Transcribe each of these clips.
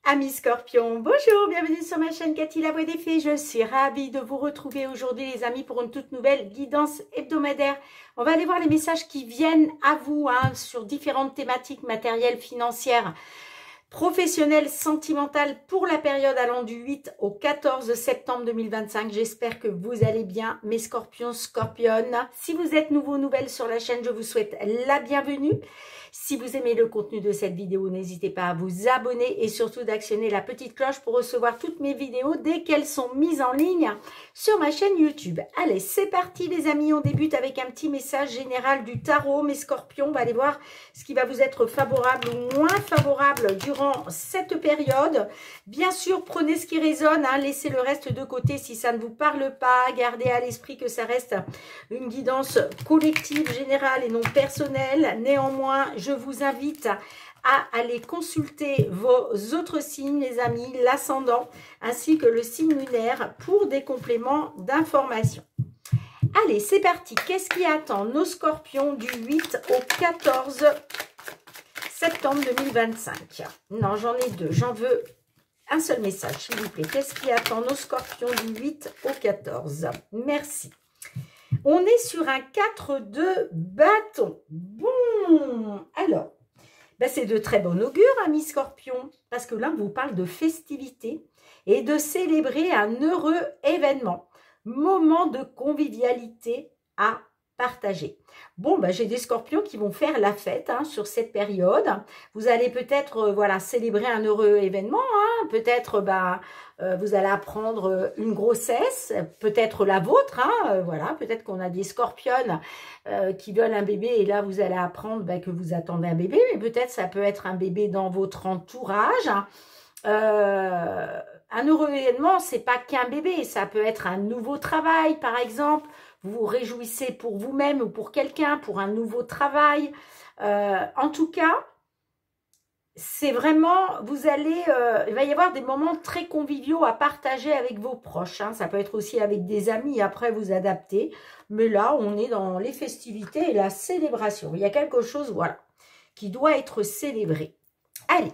Amis Scorpions, bonjour, bienvenue sur ma chaîne Cathy la Voix des Fées. Je suis ravie de vous retrouver aujourd'hui les amis pour une toute nouvelle guidance hebdomadaire. On va aller voir les messages qui viennent à vous sur différentes thématiques matérielles, financières, professionnelles, sentimentales pour la période allant du 8 au 14 septembre 2025. J'espère que vous allez bien mes scorpions, scorpionnes. Si vous êtes nouveau, nouvelle sur la chaîne, je vous souhaite la bienvenue. Si vous aimez le contenu de cette vidéo, n'hésitez pas à vous abonner et surtout d'actionner la petite cloche pour recevoir toutes mes vidéos dès qu'elles sont mises en ligne sur ma chaîne YouTube. Allez, c'est parti les amis, on débute avec un petit message général du tarot. Mes scorpions, on va aller voir ce qui va vous être favorable ou moins favorable durant cette période. Bien sûr, prenez ce qui résonne, laissez le reste de côté si ça ne vous parle pas. Gardez à l'esprit que ça reste une guidance collective, générale et non personnelle. Néanmoins, je vous invite à aller consulter vos autres signes, les amis, l'ascendant, ainsi que le signe lunaire pour des compléments d'information. Allez, c'est parti. Qu'est-ce qui attend nos scorpions du 8 au 14 septembre 2025? Non, j'en ai deux. J'en veux un seul message, s'il vous plaît. Qu'est-ce qui attend nos scorpions du 8 au 14? Merci. On est sur un 4 de bâton. Bon, alors, c'est de très bon augure, amis scorpions, parce que là, on vous parle de festivité et de célébrer un heureux événement, moment de convivialité à partager. Bon, j'ai des scorpions qui vont faire la fête sur cette période. Vous allez peut-être célébrer un heureux événement. Peut-être vous allez apprendre une grossesse, peut-être la vôtre. Peut-être qu'on a des scorpionnes qui veulent un bébé et là vous allez apprendre que vous attendez un bébé. Mais peut-être ça peut être un bébé dans votre entourage. Un heureux événement, c'est pas qu'un bébé, ça peut être un nouveau travail par exemple. Vous vous réjouissez pour vous-même ou pour quelqu'un, pour un nouveau travail. En tout cas, c'est vraiment, il va y avoir des moments très conviviaux à partager avec vos proches. Ça peut être aussi avec des amis, après vous adaptez. Mais là, on est dans les festivités et la célébration. Il y a quelque chose, qui doit être célébré. Allez.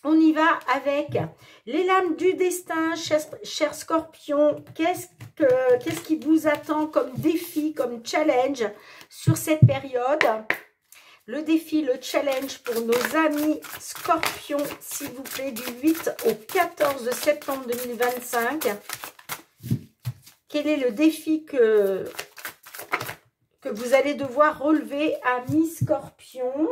On y va avec les lames du destin, chers scorpions. Qu'est-ce qui vous attend comme défi, comme challenge sur cette période? Le défi, le challenge pour nos amis scorpions, s'il vous plaît, du 8 au 14 septembre 2025. Quel est le défi que vous allez devoir relever, amis scorpions?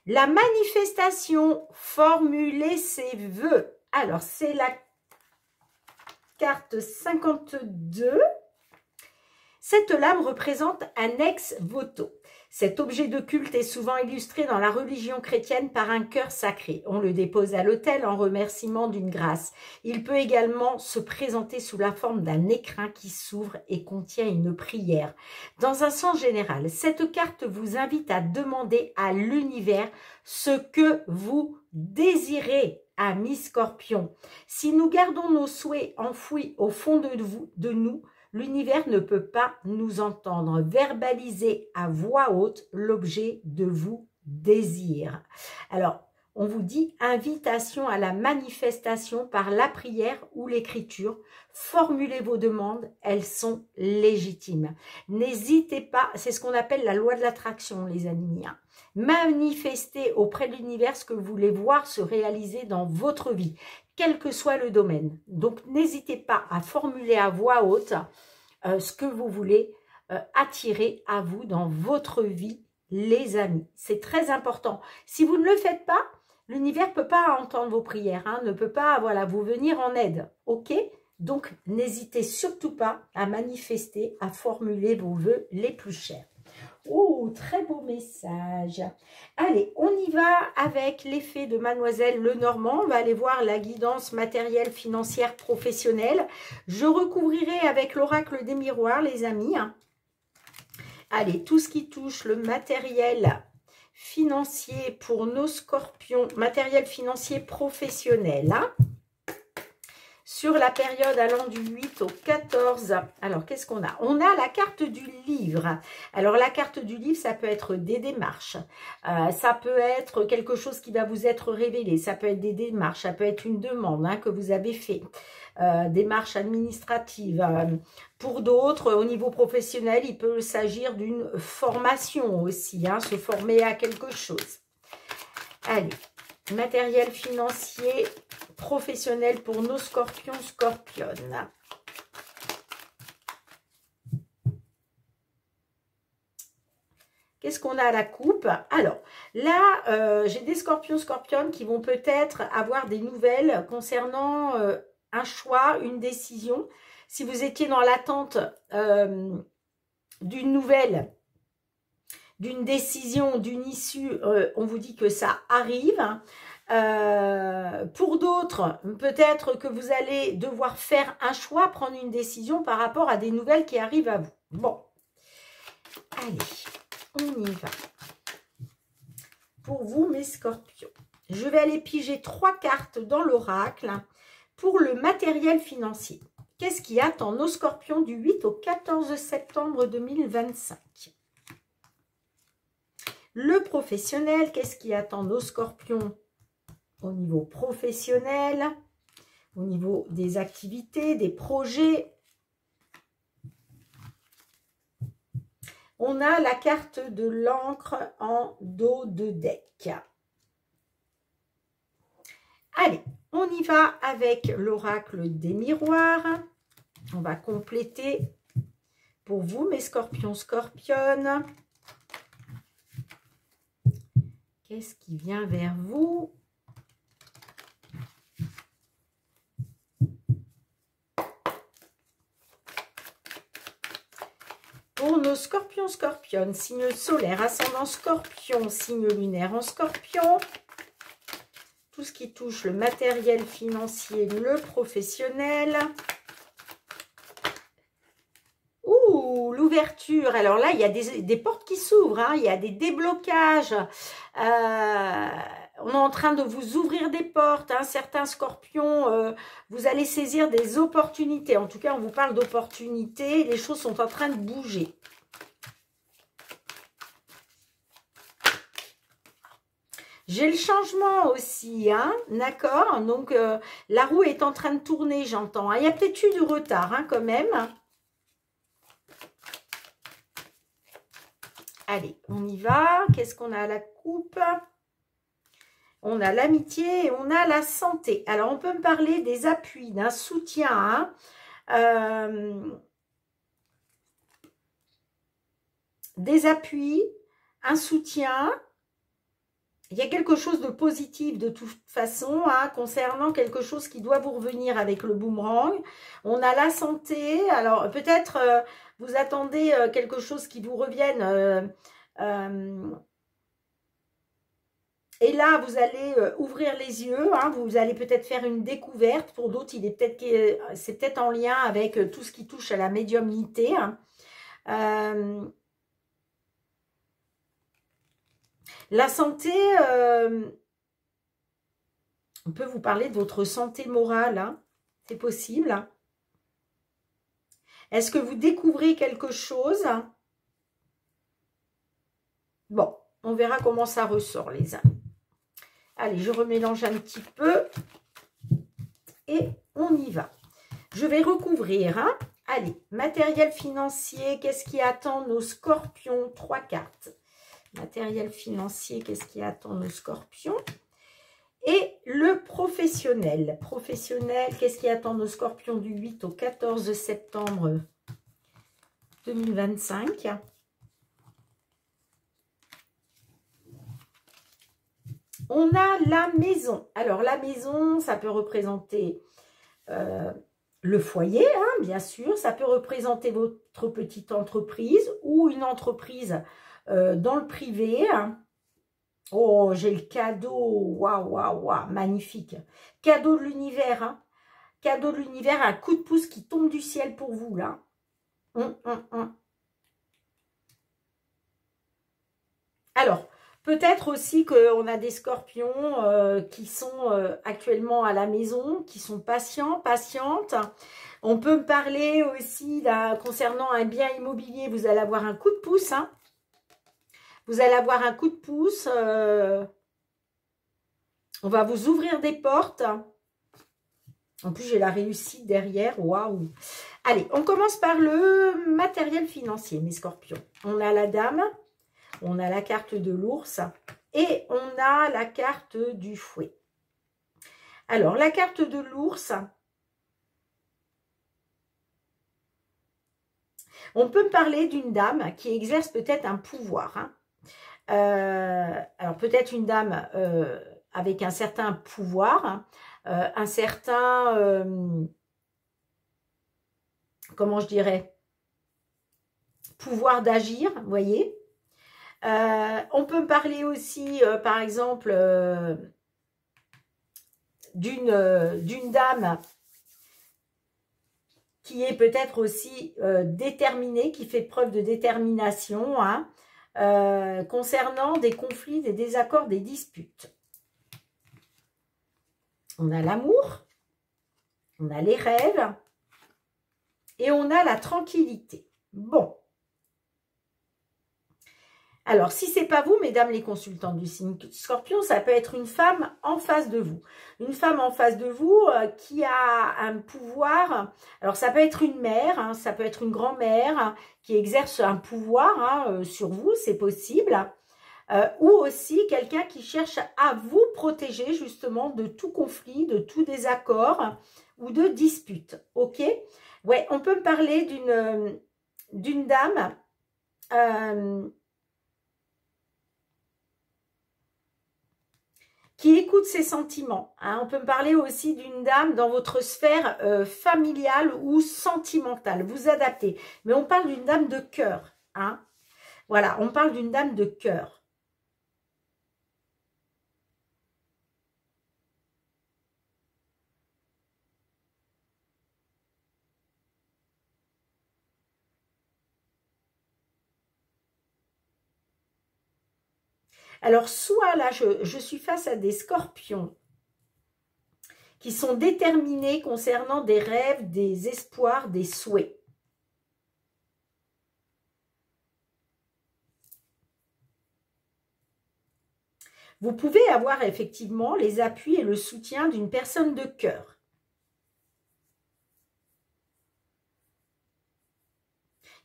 La manifestation, formuler ses vœux. Alors, c'est la carte 52. Cette lame représente un ex-voto. Cet objet de culte est souvent illustré dans la religion chrétienne par un cœur sacré. On le dépose à l'autel en remerciement d'une grâce. Il peut également se présenter sous la forme d'un écrin qui s'ouvre et contient une prière. Dans un sens général, cette carte vous invite à demander à l'univers ce que vous désirez, amis scorpions. Si nous gardons nos souhaits enfouis au fond de nous, l'univers ne peut pas nous entendre. Verbalisez à voix haute l'objet de vos désirs. Alors, on vous dit invitation à la manifestation par la prière ou l'écriture. Formulez vos demandes, elles sont légitimes. N'hésitez pas, c'est ce qu'on appelle la loi de l'attraction, les amis. Manifestez auprès de l'univers ce que vous voulez voir se réaliser dans votre vie, quel que soit le domaine. Donc, n'hésitez pas à formuler à voix haute ce que vous voulez attirer à vous dans votre vie, les amis. C'est très important. Si vous ne le faites pas, l'univers ne peut pas entendre vos prières, ne peut pas vous venir en aide. Ok? Donc, n'hésitez surtout pas à manifester, à formuler vos vœux les plus chers. Oh, très beau message. Allez, on y va avec l'effet de Mademoiselle Lenormand. On va aller voir la guidance matérielle, financière, professionnelle. Je recouvrirai avec l'oracle des miroirs, les amis. Allez, tout ce qui touche le matériel financier pour nos scorpions, matériel financier professionnel. sur la période allant du 8 au 14. Alors, qu'est-ce qu'on a? On a la carte du livre. Alors, la carte du livre, ça peut être des démarches. Ça peut être quelque chose qui va vous être révélé. Ça peut être des démarches. Ça peut être une demande que vous avez fait. Démarches administratives. Pour d'autres, au niveau professionnel, il peut s'agir d'une formation aussi. Se former à quelque chose. Allez, matériel financier professionnel pour nos scorpions, scorpionnes. Qu'est-ce qu'on a à la coupe? Alors, là, j'ai des scorpions, scorpionnes qui vont peut-être avoir des nouvelles concernant un choix, une décision. Si vous étiez dans l'attente d'une nouvelle, d'une décision, d'une issue, on vous dit que ça arrive. Pour d'autres, peut-être que vous allez devoir faire un choix, prendre une décision par rapport à des nouvelles qui arrivent à vous. Bon, allez, on y va. Pour vous, mes scorpions, je vais aller piger 3 cartes dans l'oracle pour le matériel financier. Qu'est-ce qui attend nos scorpions du 8 au 14 septembre 2025? Le professionnel, qu'est-ce qui attend nos scorpions au niveau professionnel, au niveau des activités, des projets? On a la carte de l'encre en dos de deck. Allez, on y va avec l'oracle des miroirs. On va compléter pour vous, mes scorpions, scorpionnes. Qu'est-ce qui vient vers vous? Pour nos scorpions, scorpionnes, signe solaire, ascendant scorpion, signe lunaire en scorpion, tout ce qui touche le matériel financier, le professionnel. Ouh, l'ouverture. Alors là, il y a des portes qui s'ouvrent, il y a des déblocages. On est en train de vous ouvrir des portes. Certains scorpions, vous allez saisir des opportunités. En tout cas, on vous parle d'opportunités. Les choses sont en train de bouger. J'ai le changement aussi, d'accord? Donc, la roue est en train de tourner, j'entends. Il y a peut-être eu du retard, quand même. Allez, on y va. Qu'est-ce qu'on a à la coupe? On a l'amitié et on a la santé. Alors, on peut me parler des appuis, d'un soutien, des appuis, un soutien. Il y a quelque chose de positif de toute façon, concernant quelque chose qui doit vous revenir avec le boomerang. On a la santé. Alors, peut-être vous attendez quelque chose qui vous revienne. Et là, vous allez ouvrir les yeux. Vous allez peut-être faire une découverte. Pour d'autres, c'est peut-être en lien avec tout ce qui touche à la médiumnité. La santé, on peut vous parler de votre santé morale, c'est possible. Est-ce que vous découvrez quelque chose? Bon, on verra comment ça ressort, les amis. Allez, je remélange un petit peu et on y va. Je vais recouvrir, Allez, matériel financier, qu'est-ce qui attend nos scorpions? 3 cartes. Matériel financier, qu'est-ce qui attend nos scorpions? Et le professionnel. Professionnel, qu'est-ce qui attend nos scorpions du 8 au 14 septembre 2025? On a la maison. Alors, la maison, ça peut représenter le foyer, bien sûr. Ça peut représenter votre petite entreprise ou une entreprise dans le privé. Oh, j'ai le cadeau. Waouh, waouh, waouh, magnifique. Cadeau de l'univers. Cadeau de l'univers, un coup de pouce qui tombe du ciel pour vous, là. Alors, Peut-être aussi qu'on a des scorpions qui sont actuellement à la maison, qui sont patients, patientes. On peut me parler aussi concernant un bien immobilier. Vous allez avoir un coup de pouce. Hein. Vous allez avoir un coup de pouce. On va vous ouvrir des portes. En plus, j'ai la réussite derrière. Waouh! Allez, on commence par le matériel financier, mes scorpions. On a la dame, on a la carte de l'ours et on a la carte du fouet. Alors, la carte de l'ours, on peut me parler d'une dame qui exerce peut-être un pouvoir. Hein. Alors, peut-être une dame avec un certain pouvoir, hein. Un certain, comment je dirais, pouvoir d'agir, vous voyez. On peut parler aussi, par exemple, d'une dame qui est peut-être aussi déterminée, qui fait preuve de détermination, hein, concernant des conflits, des désaccords, des disputes. On a l'amour, on a les rêves et on a la tranquillité. Bon. Alors, si ce n'est pas vous, mesdames les consultantes du signe Scorpion, ça peut être une femme en face de vous. Une femme en face de vous qui a un pouvoir. Alors, ça peut être une mère, hein, ça peut être une grand-mère hein, qui exerce un pouvoir hein, sur vous, c'est possible. Ou aussi quelqu'un qui cherche à vous protéger justement de tout conflit, de tout désaccord ou de dispute. Ok? Ouais, on peut me parler d'une dame qui écoute ses sentiments. Hein. On peut me parler aussi d'une dame dans votre sphère familiale ou sentimentale. Vous adaptez. Mais on parle d'une dame de cœur. Hein. Voilà, on parle d'une dame de cœur. Alors, soit là, je suis face à des scorpions qui sont déterminés concernant des rêves, des espoirs, des souhaits. Vous pouvez avoir effectivement les appuis et le soutien d'une personne de cœur.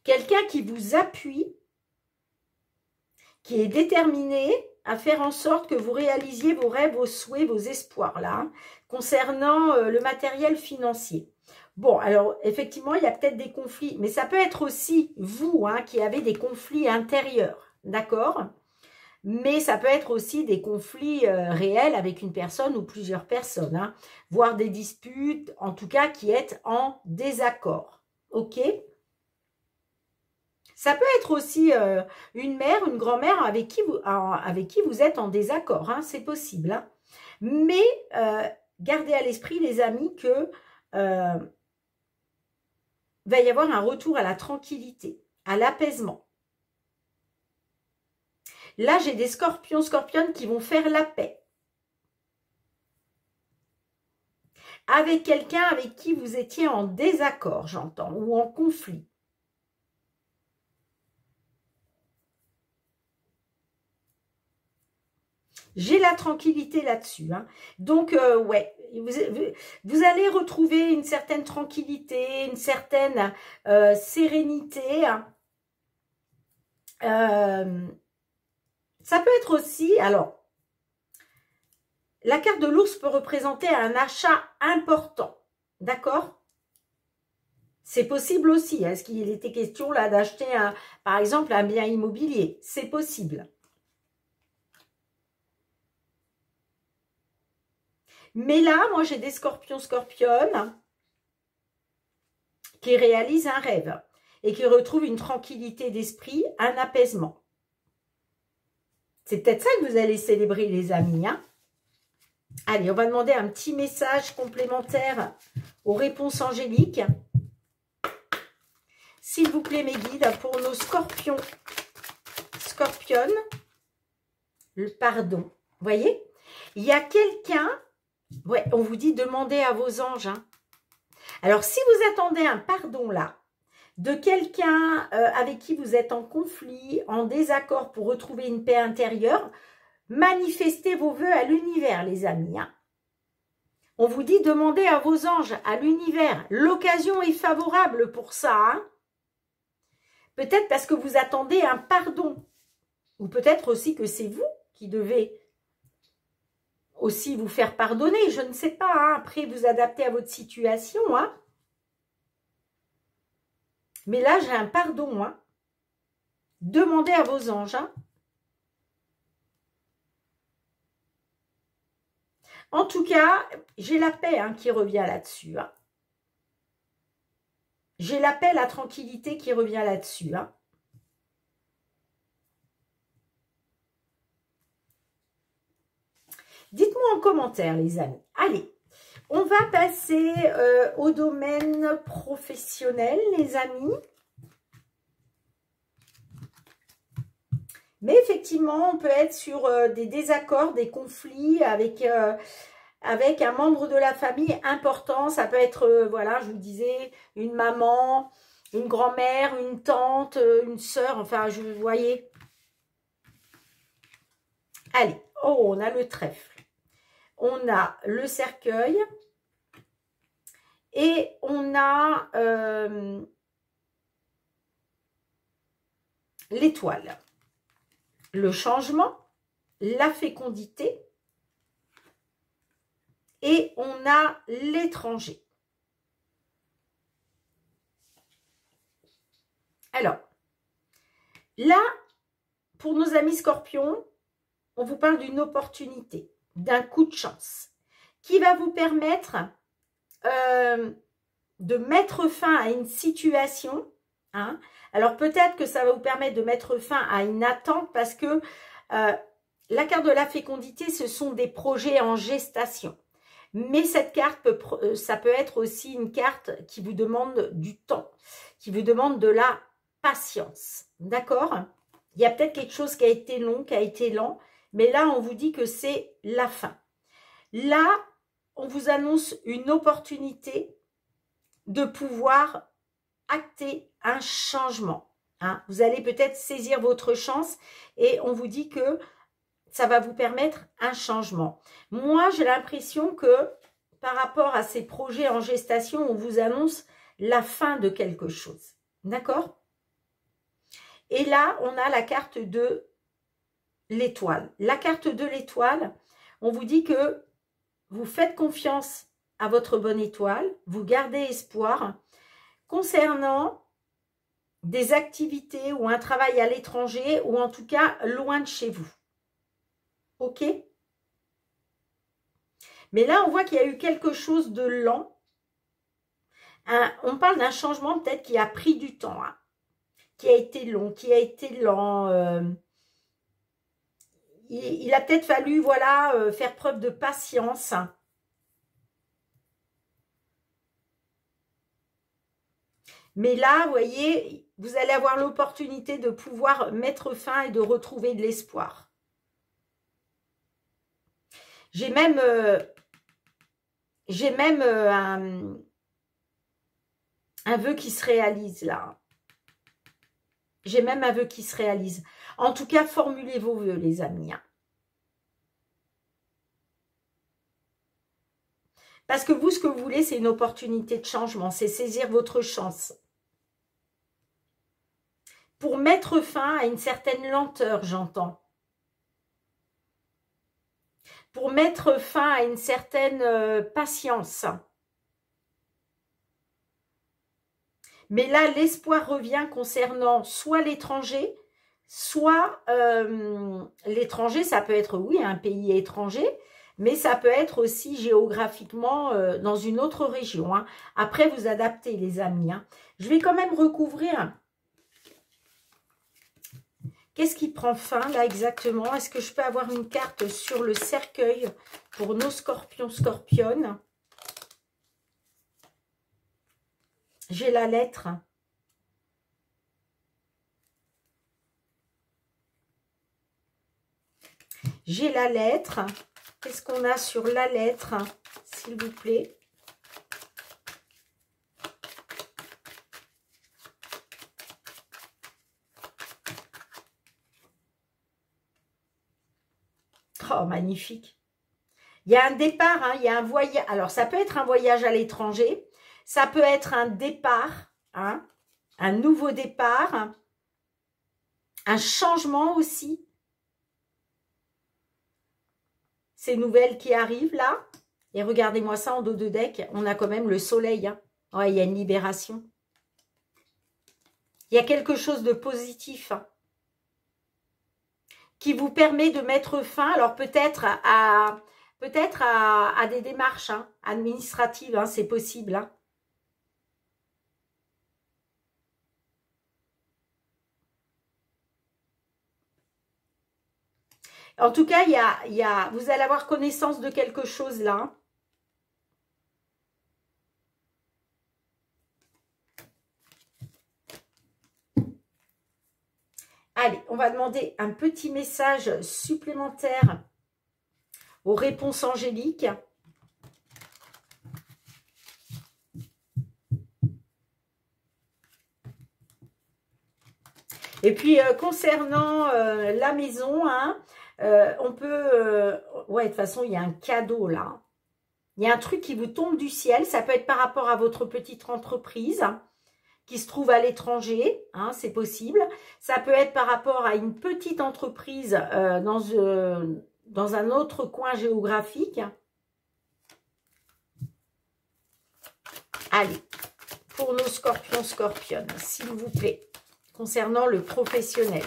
Quelqu'un qui vous appuie, qui est déterminé à faire en sorte que vous réalisiez vos rêves, vos souhaits, vos espoirs, là, hein, concernant le matériel financier. Bon, alors, effectivement, il y a peut-être des conflits, mais ça peut être aussi vous, hein, qui avez des conflits intérieurs, d'accord? Mais ça peut être aussi des conflits réels avec une personne ou plusieurs personnes, hein, voire des disputes, en tout cas, qui est en désaccord, ok? Ça peut être aussi une mère, une grand-mère avec qui vous êtes en désaccord, hein, c'est possible. Hein. Mais gardez à l'esprit, les amis, que va y avoir un retour à la tranquillité, à l'apaisement. Là, j'ai des scorpions, scorpionnes qui vont faire la paix. Avec quelqu'un avec qui vous étiez en désaccord, j'entends, ou en conflit. J'ai la tranquillité là-dessus. Hein. Donc, ouais, vous allez retrouver une certaine tranquillité, une certaine sérénité. Hein. Ça peut être aussi, alors, la carte de l'ours peut représenter un achat important. D'accord? C'est possible aussi. Est-ce qu'il était question là d'acheter, par exemple, un bien immobilier? C'est possible. Mais là, moi, j'ai des scorpions, scorpionnes qui réalisent un rêve et qui retrouvent une tranquillité d'esprit, un apaisement. C'est peut-être ça que vous allez célébrer, les amis. Hein. Allez, on va demander un petit message complémentaire aux réponses angéliques. S'il vous plaît, mes guides, pour nos scorpions, scorpionnes, le pardon. Vous voyez? Il y a quelqu'un, ouais, on vous dit demandez à vos anges. Hein. Alors, si vous attendez un pardon là, de quelqu'un avec qui vous êtes en conflit, en désaccord pour retrouver une paix intérieure, manifestez vos vœux à l'univers, les amis. Hein. On vous dit demandez à vos anges, à l'univers. L'occasion est favorable pour ça. Hein. Peut-être parce que vous attendez un pardon. Ou peut-être aussi que c'est vous qui devez aussi vous faire pardonner. Je ne sais pas. Hein. Après, vous adaptez à votre situation. Hein. Mais là, j'ai un pardon. Hein. Demandez à vos anges. Hein. En tout cas, j'ai la paix hein, qui revient là-dessus. Hein. J'ai la paix, la tranquillité qui revient là-dessus. Hein. Dites-moi en commentaire, les amis. Allez, on va passer au domaine professionnel, les amis. Mais effectivement, on peut être sur des désaccords, des conflits avec un membre de la famille important. Ça peut être, voilà, je vous disais, une maman, une grand-mère, une tante, une sœur, enfin, vous voyez. Allez, oh, on a le trèfle. On a le cercueil et on a l'étoile. Le changement, la fécondité et on a l'étranger. Alors, là, pour nos amis scorpions, on vous parle d'une opportunité, d'un coup de chance qui va vous permettre de mettre fin à une situation. Hein. Alors, peut-être que ça va vous permettre de mettre fin à une attente parce que la carte de la fécondité, ce sont des projets en gestation. Mais cette carte, ça peut être aussi une carte qui vous demande du temps, qui vous demande de la patience. D'accord? Il y a peut-être quelque chose qui a été long, qui a été lent, mais là, on vous dit que c'est la fin. Là, on vous annonce une opportunité de pouvoir acter un changement. Hein. Vous allez peut-être saisir votre chance et on vous dit que ça va vous permettre un changement. Moi, j'ai l'impression que par rapport à ces projets en gestation, on vous annonce la fin de quelque chose. D'accord? Et là, on a la carte de l'étoile. La carte de l'étoile, on vous dit que vous faites confiance à votre bonne étoile, vous gardez espoir concernant des activités ou un travail à l'étranger ou en tout cas loin de chez vous. Ok? Mais là, on voit qu'il y a eu quelque chose de lent. On parle d'un changement peut-être qui a pris du temps, hein, qui a été long, qui a été lent. Il a peut-être fallu, voilà, faire preuve de patience. Mais là, vous voyez, vous allez avoir l'opportunité de pouvoir mettre fin et de retrouver de l'espoir. J'ai même un vœu qui se réalise là. J'ai même un vœu qui se réalise. En tout cas, formulez vos vœux, les amis. Parce que vous, ce que vous voulez, c'est une opportunité de changement. C'est saisir votre chance. Pour mettre fin à une certaine lenteur, j'entends. Pour mettre fin à une certaine patience. Mais là, l'espoir revient concernant soit l'étranger, soit l'étranger, ça peut être, oui, un pays étranger, mais ça peut être aussi géographiquement dans une autre région. Hein. Après, vous adaptez, les amis. Hein. Je vais quand même recouvrir. Qu'est-ce qui prend fin, là, exactement? Est-ce que je peux avoir une carte sur le cercueil pour nos scorpions, scorpionnes? J'ai la lettre. J'ai la lettre. Qu'est-ce qu'on a sur la lettre, s'il vous plaît? Oh, magnifique. Il y a un départ, hein, il y a un voyage. Alors, ça peut être un voyage à l'étranger. Ça peut être un départ, hein, un nouveau départ. Un changement aussi. Ces nouvelles qui arrivent là. Et regardez-moi ça en dos de deck. On a quand même le soleil. Hein. Ouais, il y a une libération. Il y a quelque chose de positif. Hein, qui vous permet de mettre fin. Alors peut-être à des démarches hein, administratives. Hein, c'est possible. Hein. En tout cas, vous allez avoir connaissance de quelque chose là. Allez, on va demander un petit message supplémentaire aux réponses angéliques. Et puis, concernant la maison, hein, on peut... ouais, de toute façon, il y a un cadeau là. Il y a un truc qui vous tombe du ciel. Ça peut être par rapport à votre petite entreprise qui se trouve à l'étranger. Hein, c'est possible. Ça peut être par rapport à une petite entreprise dans un autre coin géographique. Allez, pour nos scorpions, scorpionnes, s'il vous plaît, concernant le professionnel.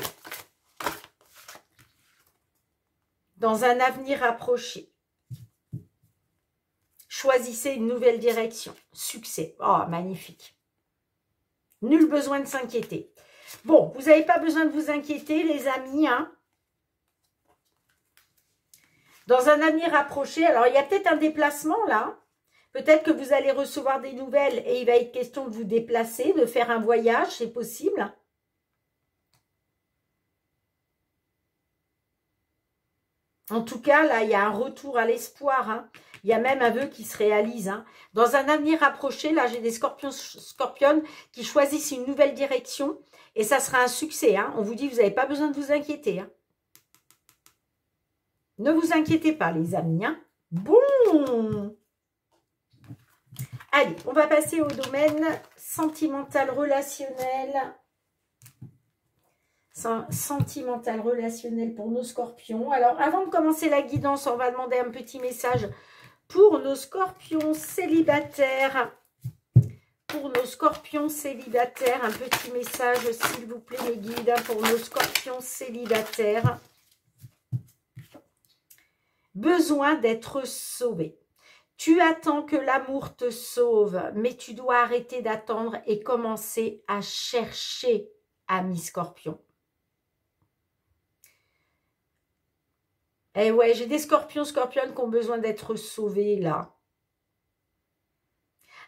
Dans un avenir approché, choisissez une nouvelle direction. Succès. Oh, magnifique. Nul besoin de s'inquiéter. Bon, vous n'avez pas besoin de vous inquiéter, les amis. Hein. Dans un avenir approché, alors il y a peut-être un déplacement là. Peut-être que vous allez recevoir des nouvelles et il va être question de vous déplacer, de faire un voyage, c'est possible. En tout cas, là, il y a un retour à l'espoir. Hein. Il y a même un vœu qui se réalise. Hein. Dans un avenir rapproché, là, j'ai des scorpionnes qui choisissent une nouvelle direction. Et ça sera un succès. Hein. On vous dit, vous n'avez pas besoin de vous inquiéter. Hein. Ne vous inquiétez pas, les amis. Hein. Bon. Allez, on va passer au domaine sentimental relationnel. Sentimental relationnel pour nos scorpions. Alors, avant de commencer la guidance, on va demander un petit message pour nos scorpions célibataires. Pour nos scorpions célibataires, un petit message, s'il vous plaît, mes guides, pour nos scorpions célibataires. Besoin d'être sauvé. Tu attends que l'amour te sauve, mais tu dois arrêter d'attendre et commencer à chercher, ami scorpion. Eh ouais, j'ai des scorpions, scorpionnes qui ont besoin d'être sauvés, là.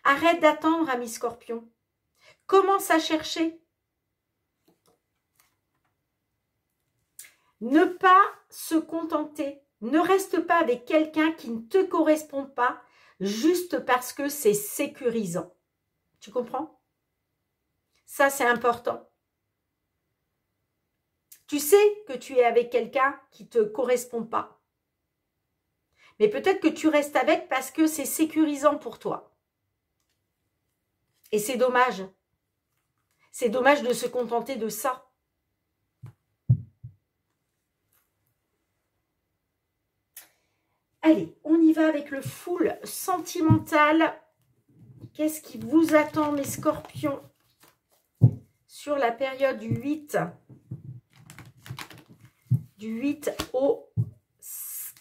Arrête d'attendre, ami scorpion. Commence à chercher. Ne pas se contenter. Ne reste pas avec quelqu'un qui ne te correspond pas juste parce que c'est sécurisant. Tu comprends? Ça, c'est important. Tu sais que tu es avec quelqu'un qui ne te correspond pas. Mais peut-être que tu restes avec parce que c'est sécurisant pour toi. Et c'est dommage. C'est dommage de se contenter de ça. Allez, on y va avec le full sentimental. Qu'est-ce qui vous attend, mes scorpions, sur la période du 8 au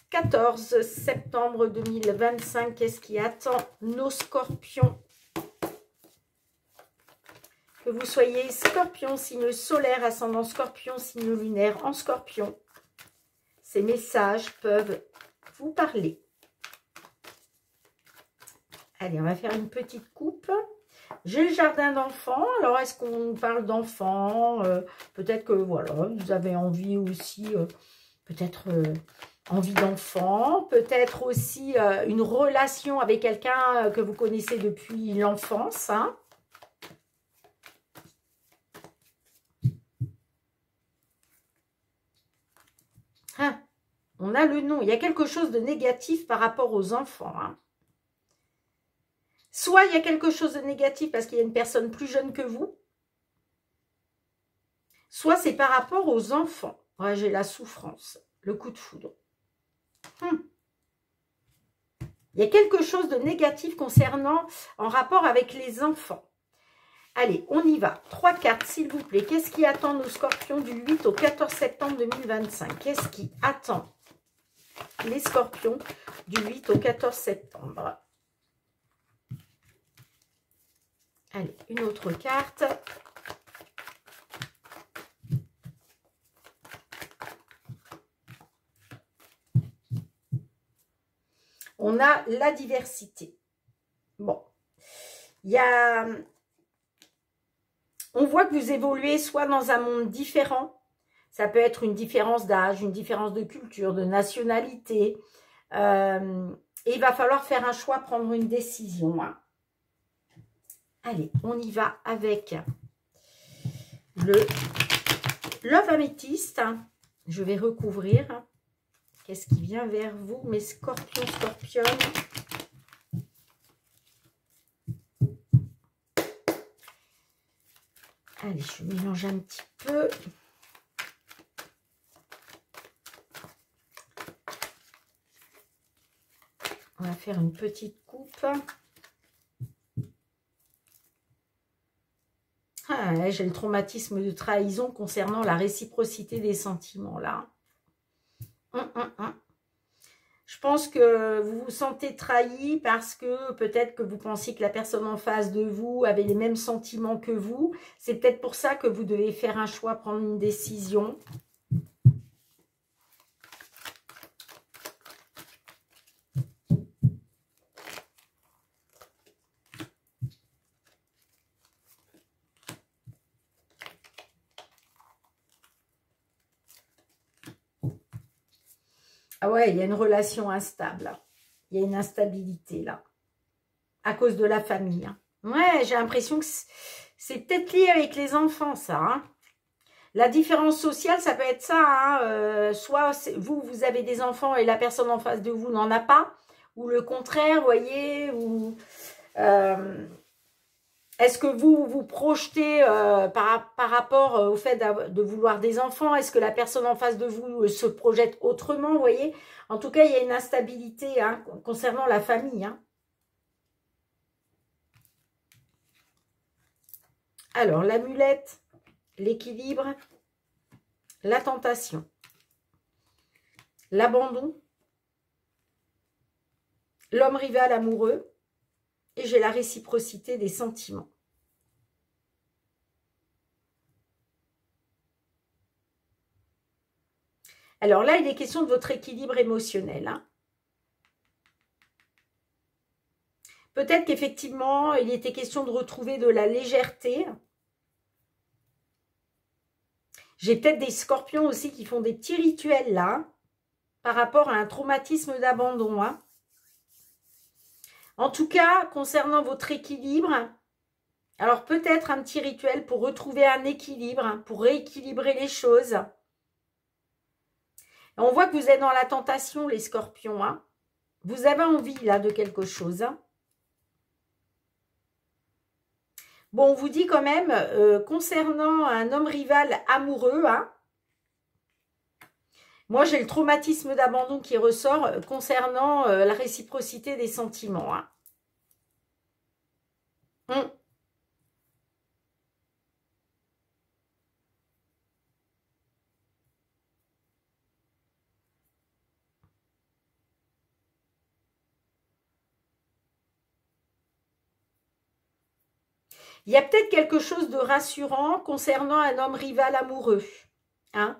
14 septembre 2025. Qu'est-ce qui attend nos scorpions? Que vous soyez scorpion, signe solaire, ascendant scorpion, signe lunaire en scorpion. Ces messages peuvent vous parler. Allez, on va faire une petite coupe. J'ai le jardin d'enfants. Alors, est-ce qu'on parle d'enfants? Peut-être que, voilà, vous avez envie aussi, peut-être envie d'enfant, peut-être aussi une relation avec quelqu'un que vous connaissez depuis l'enfance, hein. Hein, on a le nom, il y a quelque chose de négatif par rapport aux enfants, hein. Soit il y a quelque chose de négatif parce qu'il y a une personne plus jeune que vous, soit c'est par rapport aux enfants. Ouais, j'ai la souffrance, le coup de foudre. Il y a quelque chose de négatif concernant, en rapport avec les enfants. Allez, on y va. 3 cartes, s'il vous plaît. Qu'est-ce qui attend nos scorpions du 8 au 14 septembre 2025? Qu'est-ce qui attend les scorpions du 8 au 14 septembre? Allez, une autre carte. On a la diversité. Bon, il y a... On voit que vous évoluez soit dans un monde différent, ça peut être une différence d'âge, une différence de culture, de nationalité. Et il va falloir faire un choix, prendre une décision, hein. Allez, on y va avec le Love Améthyste. Je vais recouvrir. Qu'est-ce qui vient vers vous, mes scorpions, scorpionnes? Allez, je mélange un petit peu. On va faire une petite coupe. Ah, j'ai le traumatisme de trahison concernant la réciprocité des sentiments, là. Je pense que vous vous sentez trahi parce que peut-être que vous pensiez que la personne en face de vous avait les mêmes sentiments que vous. C'est peut-être pour ça que vous devez faire un choix, prendre une décision. Ah ouais, il y a une relation instable. Il y a une instabilité là. À cause de la famille, hein. Ouais, j'ai l'impression que c'est peut-être lié avec les enfants, ça, hein. La différence sociale, ça peut être ça, hein. Soit vous avez des enfants et la personne en face de vous n'en a pas. Ou le contraire, vous voyez. Ou, est-ce que vous vous projetez par rapport au fait de vouloir des enfants? Est-ce que la personne en face de vous se projette autrement, vous voyez? En tout cas, il y a une instabilité, hein, concernant la famille, hein. Alors, l'amulette, l'équilibre, la tentation, l'abandon, l'homme rival amoureux, et j'ai la réciprocité des sentiments. Alors là, il est question de votre équilibre émotionnel, hein. Peut-être qu'effectivement, il était question de retrouver de la légèreté. J'ai peut-être des scorpions aussi qui font des petits rituels là, par rapport à un traumatisme d'abandon, hein. En tout cas, concernant votre équilibre, alors peut-être un petit rituel pour retrouver un équilibre, pour rééquilibrer les choses. On voit que vous êtes dans la tentation, les scorpions, hein. Vous avez envie là de quelque chose, hein. Bon, on vous dit quand même, concernant un homme rival amoureux, hein, moi j'ai le traumatisme d'abandon qui ressort concernant la réciprocité des sentiments, hein. Il y a peut-être quelque chose de rassurant concernant un homme rival amoureux, hein.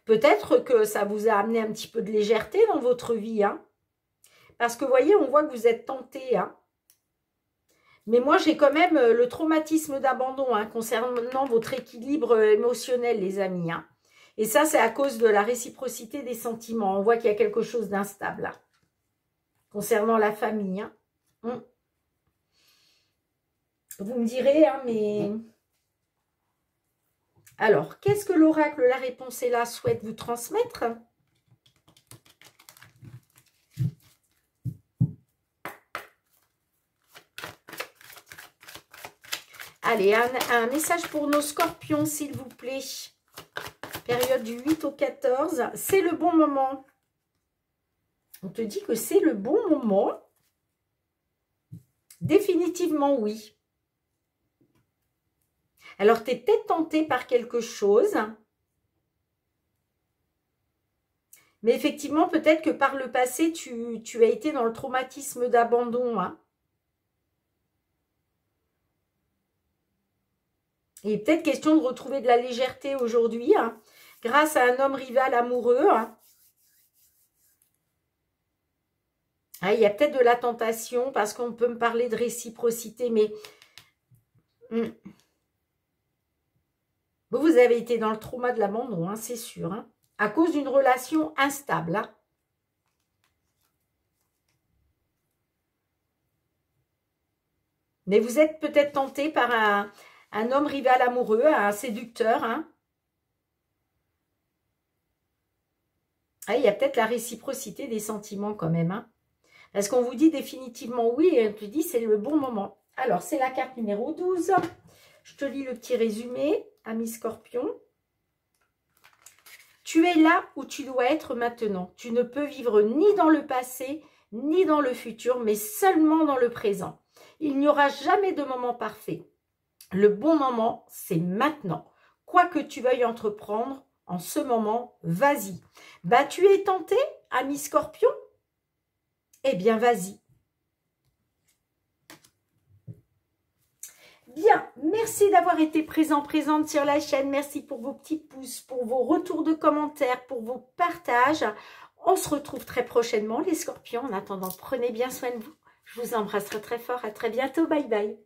Peut-être que ça vous a amené un petit peu de légèreté dans votre vie, hein. Parce que, vous voyez, on voit que vous êtes tenté, hein. Mais moi, j'ai quand même le traumatisme d'abandon, hein, concernant votre équilibre émotionnel, les amis, hein. Et ça, c'est à cause de la réciprocité des sentiments. On voit qu'il y a quelque chose d'instable, là, concernant la famille, hein. Vous me direz, hein, mais... Alors, qu'est-ce que l'oracle, la réponse est là, souhaite vous transmettre? Allez, un message pour nos scorpions, s'il vous plaît. Période du 8 au 14. C'est le bon moment. On te dit que c'est le bon moment. Définitivement, oui. Alors, tu es peut-être tenté par quelque chose. Mais effectivement, peut-être que par le passé, tu as été dans le traumatisme d'abandon, hein. Il est peut-être question de retrouver de la légèreté aujourd'hui, hein, grâce à un homme rival amoureux, hein. Ah, il y a peut-être de la tentation parce qu'on peut me parler de réciprocité, mais vous avez été dans le trauma de l'abandon, hein, c'est sûr, hein, à cause d'une relation instable, hein. Mais vous êtes peut-être tenté par un homme rival amoureux, un séducteur, hein. Ah, il y a peut-être la réciprocité des sentiments quand même, hein. Parce qu'on vous dit définitivement oui, et on te dit c'est le bon moment. Alors, c'est la carte numéro 12. Je te lis le petit résumé, ami Scorpion. Tu es là où tu dois être maintenant. Tu ne peux vivre ni dans le passé, ni dans le futur, mais seulement dans le présent. Il n'y aura jamais de moment parfait. Le bon moment, c'est maintenant. Quoi que tu veuilles entreprendre, en ce moment, vas-y. Bah, tu es tenté, ami Scorpion? Eh bien, vas-y. Bien, merci d'avoir été présente sur la chaîne. Merci pour vos petits pouces, pour vos retours de commentaires, pour vos partages. On se retrouve très prochainement, les Scorpions. En attendant, prenez bien soin de vous. Je vous embrasse très fort. À très bientôt. Bye bye.